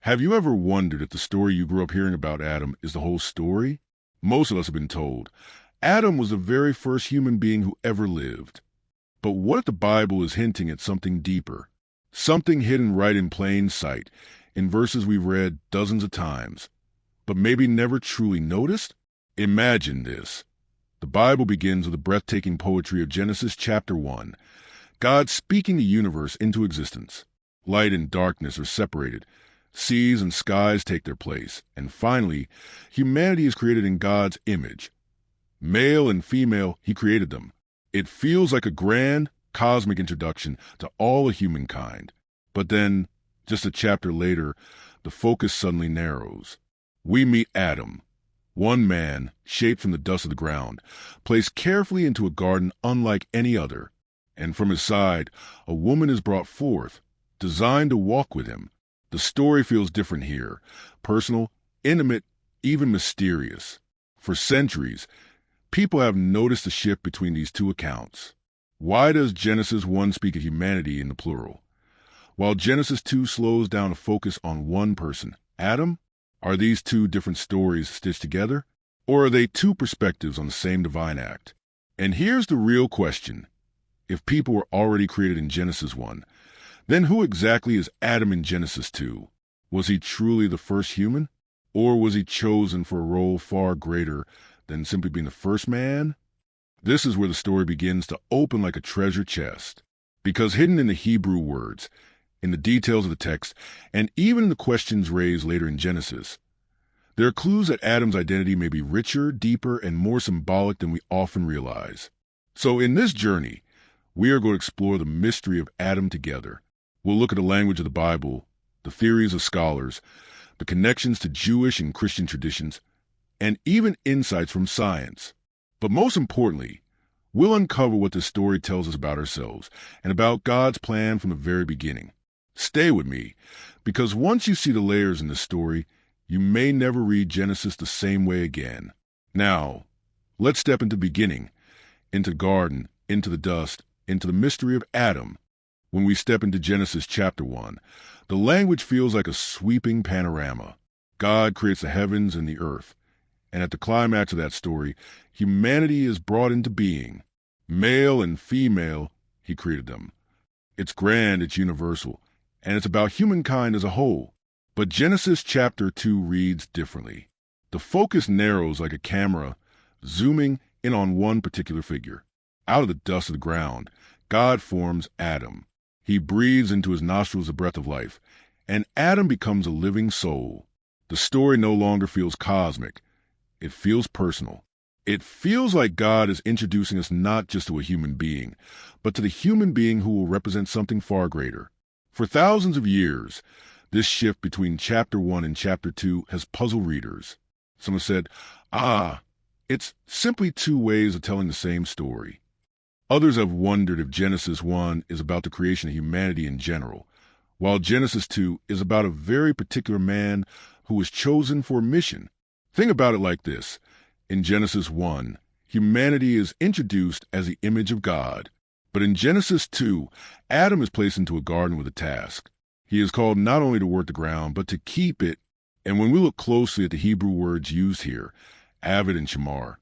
Have you ever wondered if the story you grew up hearing about Adam is the whole story? Most of us have been told Adam was the very first human being who ever lived. But what if the Bible is hinting at something deeper? Something hidden right in plain sight, in verses we've read dozens of times, but maybe never truly noticed? Imagine this. The Bible begins with the breathtaking poetry of Genesis chapter 1. God speaking the universe into existence. Light and darkness are separated. Seas and skies take their place. And finally, humanity is created in God's image. Male and female, He created them. It feels like a grand, cosmic introduction to all of humankind. But then, just a chapter later, the focus suddenly narrows. We meet Adam, one man, shaped from the dust of the ground, placed carefully into a garden unlike any other. And from his side, a woman is brought forth, designed to walk with him. The story feels different here, personal, intimate, even mysterious. For centuries, people have noticed the shift between these two accounts. Why does Genesis 1 speak of humanity in the plural, while Genesis 2 slows down to focus on one person, Adam? Are these two different stories stitched together? Or are they two perspectives on the same divine act? And here's the real question. If people were already created in Genesis 1, then who exactly is Adam in Genesis 2? Was he truly the first human? Or was he chosen for a role far greater than simply being the first man? This is where the story begins to open like a treasure chest. Because hidden in the Hebrew words, in the details of the text, and even in the questions raised later in Genesis, there are clues that Adam's identity may be richer, deeper, and more symbolic than we often realize. So in this journey, we are going to explore the mystery of Adam together. We'll look at the language of the Bible, the theories of scholars, the connections to Jewish and Christian traditions, and even insights from science. But most importantly, we'll uncover what this story tells us about ourselves and about God's plan from the very beginning. Stay with me, because once you see the layers in this story, you may never read Genesis the same way again. Now, let's step into the beginning, into the garden, into the dust, into the mystery of Adam. When we step into Genesis chapter 1, the language feels like a sweeping panorama. God creates the heavens and the earth, and at the climax of that story, humanity is brought into being. Male and female, He created them. It's grand, it's universal, and it's about humankind as a whole. But Genesis chapter 2 reads differently. The focus narrows like a camera, zooming in on one particular figure. Out of the dust of the ground, God forms Adam. He breathes into his nostrils the breath of life, and Adam becomes a living soul. The story no longer feels cosmic. It feels personal. It feels like God is introducing us not just to a human being, but to the human being who will represent something far greater. For thousands of years, this shift between chapter 1 and chapter 2 has puzzled readers. Some have said, it's simply two ways of telling the same story. Others have wondered if Genesis 1 is about the creation of humanity in general, while Genesis 2 is about a very particular man who was chosen for a mission. Think about it like this. In Genesis 1, humanity is introduced as the image of God. But in Genesis 2, Adam is placed into a garden with a task. He is called not only to work the ground, but to keep it. And when we look closely at the Hebrew words used here, avid and shamar,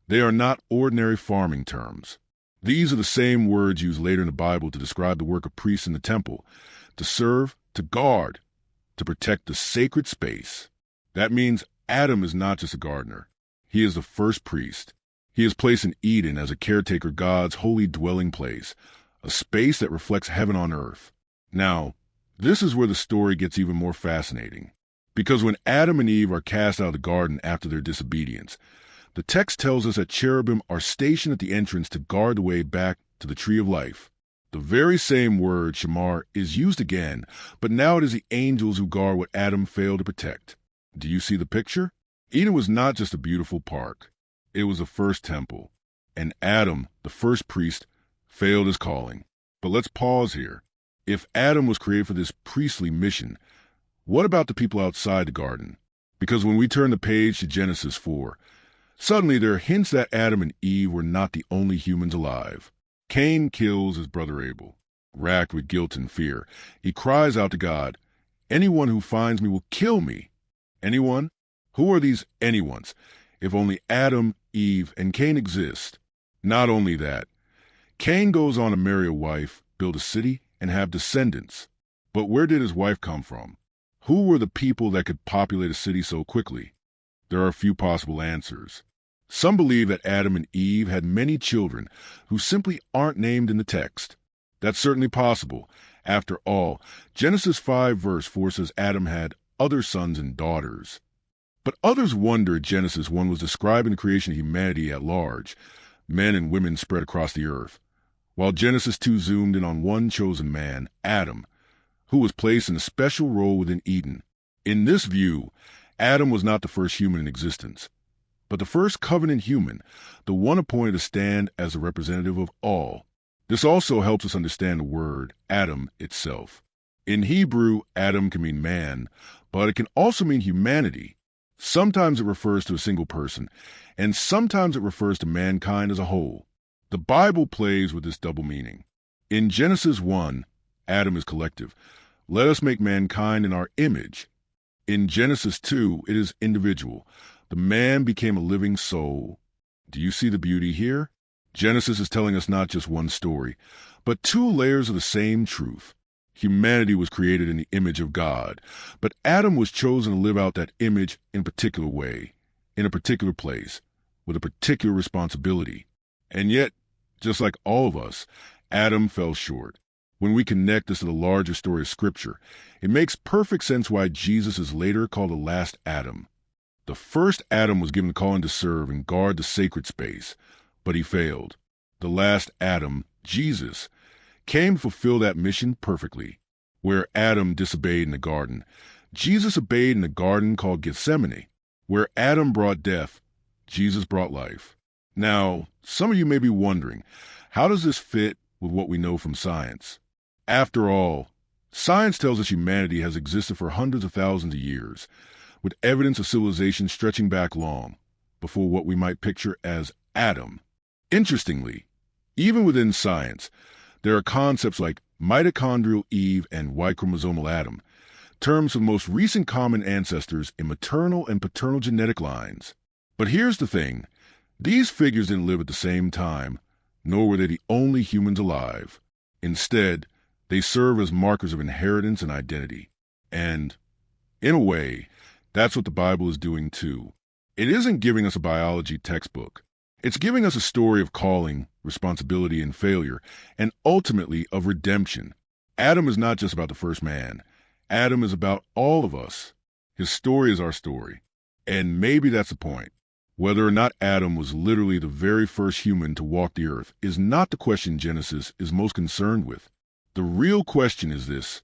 they are not ordinary farming terms. These are the same words used later in the Bible to describe the work of priests in the temple, to serve, to guard, to protect the sacred space. That means Adam is not just a gardener. He is the first priest. He is placed in Eden as a caretaker, God's holy dwelling place, a space that reflects heaven on earth. Now, this is where the story gets even more fascinating. Because when Adam and Eve are cast out of the garden after their disobedience, the text tells us that cherubim are stationed at the entrance to guard the way back to the tree of life. The very same word, shamar, is used again, but now it is the angels who guard what Adam failed to protect. Do you see the picture? Eden was not just a beautiful park. It was the first temple. And Adam, the first priest, failed his calling. But let's pause here. If Adam was created for this priestly mission, what about the people outside the garden? Because when we turn the page to Genesis 4, suddenly there are hints that Adam and Eve were not the only humans alive. Cain kills his brother Abel. Racked with guilt and fear, he cries out to God, Anyone who finds me will kill me. Anyone? Who are these anyones? If only Adam, Eve, and Cain exist. Not only that, Cain goes on to marry a wife, build a city, and have descendants. But where did his wife come from? Who were the people that could populate a city so quickly? There are a few possible answers. Some believe that Adam and Eve had many children who simply aren't named in the text. That's certainly possible. After all, Genesis 5 verse 4 says Adam had other sons and daughters. But others wonder Genesis 1 was describing the creation of humanity at large, men and women spread across the earth, while Genesis 2 zoomed in on one chosen man, Adam, who was placed in a special role within Eden. In this view, Adam was not the first human in existence, but the first covenant human, the one appointed to stand as a representative of all. This also helps us understand the word Adam itself. In Hebrew, Adam can mean man, but it can also mean humanity. Sometimes it refers to a single person, and sometimes it refers to mankind as a whole. The Bible plays with this double meaning. In Genesis 1, Adam is collective. Let us make mankind in our image. In Genesis 2, it is individual. The man became a living soul. Do you see the beauty here? Genesis is telling us not just one story, but two layers of the same truth. Humanity was created in the image of God, but Adam was chosen to live out that image in a particular way, in a particular place, with a particular responsibility. And yet, just like all of us, Adam fell short. When we connect this to the larger story of Scripture, it makes perfect sense why Jesus is later called the last Adam. The first Adam was given the calling to serve and guard the sacred space, but he failed. The last Adam, Jesus, came to fulfill that mission perfectly. Where Adam disobeyed in the garden, Jesus obeyed in the garden called Gethsemane. Where Adam brought death, Jesus brought life. Now, some of you may be wondering, how does this fit with what we know from science? After all, science tells us humanity has existed for hundreds of thousands of years, with evidence of civilization stretching back long, before what we might picture as Adam. Interestingly, even within science, there are concepts like mitochondrial Eve and Y-chromosomal Adam, terms for the most recent common ancestors in maternal and paternal genetic lines. But here's the thing, these figures didn't live at the same time, nor were they the only humans alive. Instead, they serve as markers of inheritance and identity. And, in a way, that's what the Bible is doing too. It isn't giving us a biology textbook. It's giving us a story of calling, responsibility, and failure, and ultimately of redemption. Adam is not just about the first man. Adam is about all of us. His story is our story. And maybe that's the point. Whether or not Adam was literally the very first human to walk the earth is not the question Genesis is most concerned with. The real question is this: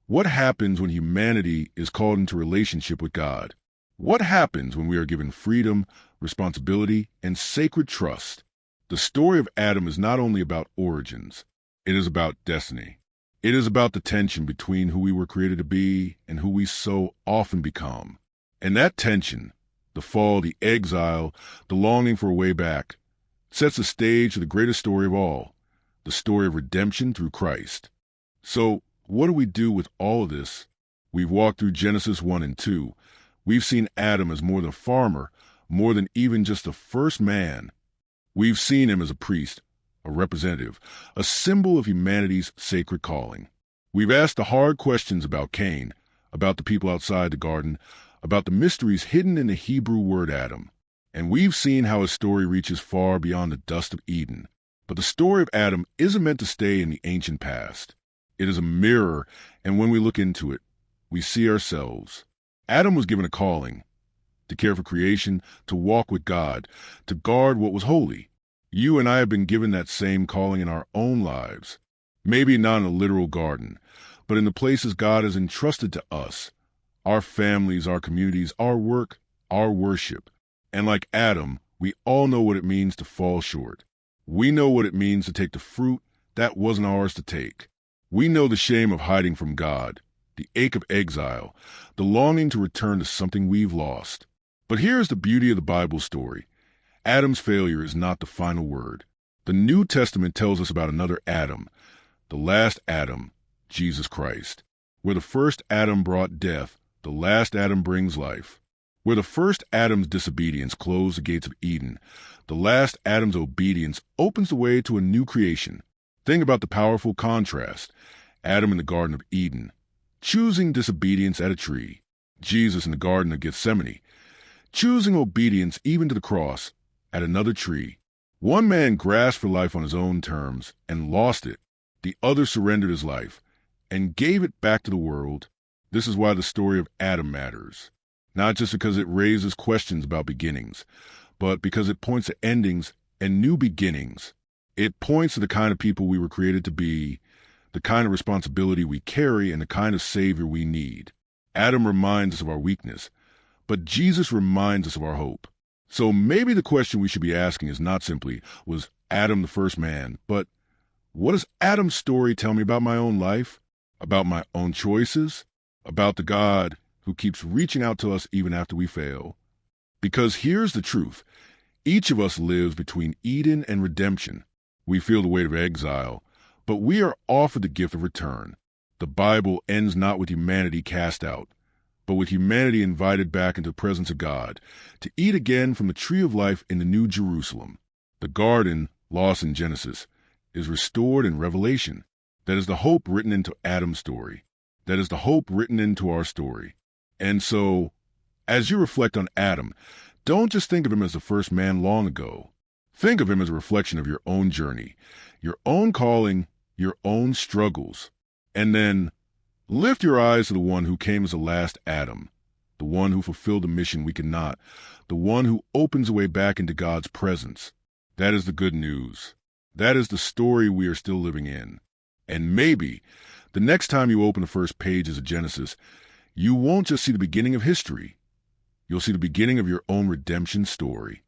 what happens when humanity is called into relationship with God? What happens when we are given freedom, responsibility, and sacred trust? The story of Adam is not only about origins, it is about destiny. It is about the tension between who we were created to be and who we so often become. And that tension, the fall, the exile, the longing for a way back, sets the stage for the greatest story of all, the story of redemption through Christ. So, what do we do with all of this? We've walked through Genesis 1 and 2. We've seen Adam as more than a farmer, more than even just the first man. We've seen him as a priest, a representative, a symbol of humanity's sacred calling. We've asked the hard questions about Cain, about the people outside the garden, about the mysteries hidden in the Hebrew word Adam. And we've seen how his story reaches far beyond the dust of Eden. But the story of Adam isn't meant to stay in the ancient past. It is a mirror, and when we look into it, we see ourselves. Adam was given a calling, to care for creation, to walk with God, to guard what was holy. You and I have been given that same calling in our own lives. Maybe not in a literal garden, but in the places God has entrusted to us. Our families, our communities, our work, our worship. And like Adam, we all know what it means to fall short. We know what it means to take the fruit that wasn't ours to take. We know the shame of hiding from God, the ache of exile, the longing to return to something we've lost. But here's the beauty of the Bible story. Adam's failure is not the final word. The New Testament tells us about another Adam, the last Adam, Jesus Christ. Where the first Adam brought death, the last Adam brings life. Where the first Adam's disobedience closed the gates of Eden, the last Adam's obedience opens the way to a new creation. Think about the powerful contrast. Adam in the Garden of Eden, choosing disobedience at a tree. Jesus in the Garden of Gethsemane, choosing obedience even to the cross at another tree. One man grasped for life on his own terms and lost it. The other surrendered his life and gave it back to the world. This is why the story of Adam matters. Not just because it raises questions about beginnings, but because it points to endings and new beginnings. It points to the kind of people we were created to be, the kind of responsibility we carry, and the kind of Savior we need. Adam reminds us of our weakness, but Jesus reminds us of our hope. So maybe the question we should be asking is not simply, was Adam the first man, but what does Adam's story tell me about my own life, about my own choices, about the God who keeps reaching out to us even after we fail? Because here's the truth. Each of us lives between Eden and redemption. We feel the weight of exile, but we are offered the gift of return. The Bible ends not with humanity cast out, but with humanity invited back into the presence of God, to eat again from the tree of life in the New Jerusalem. The garden, lost in Genesis, is restored in Revelation. That is the hope written into Adam's story. That is the hope written into our story. And so, as you reflect on Adam, don't just think of him as the first man long ago. Think of him as a reflection of your own journey, your own calling, your own struggles. And then lift your eyes to the one who came as the last Adam, the one who fulfilled a mission we cannot, the one who opens a way back into God's presence. That is the good news. That is the story we are still living in. And maybe the next time you open the first pages of Genesis, you won't just see the beginning of history. You'll see the beginning of your own redemption story.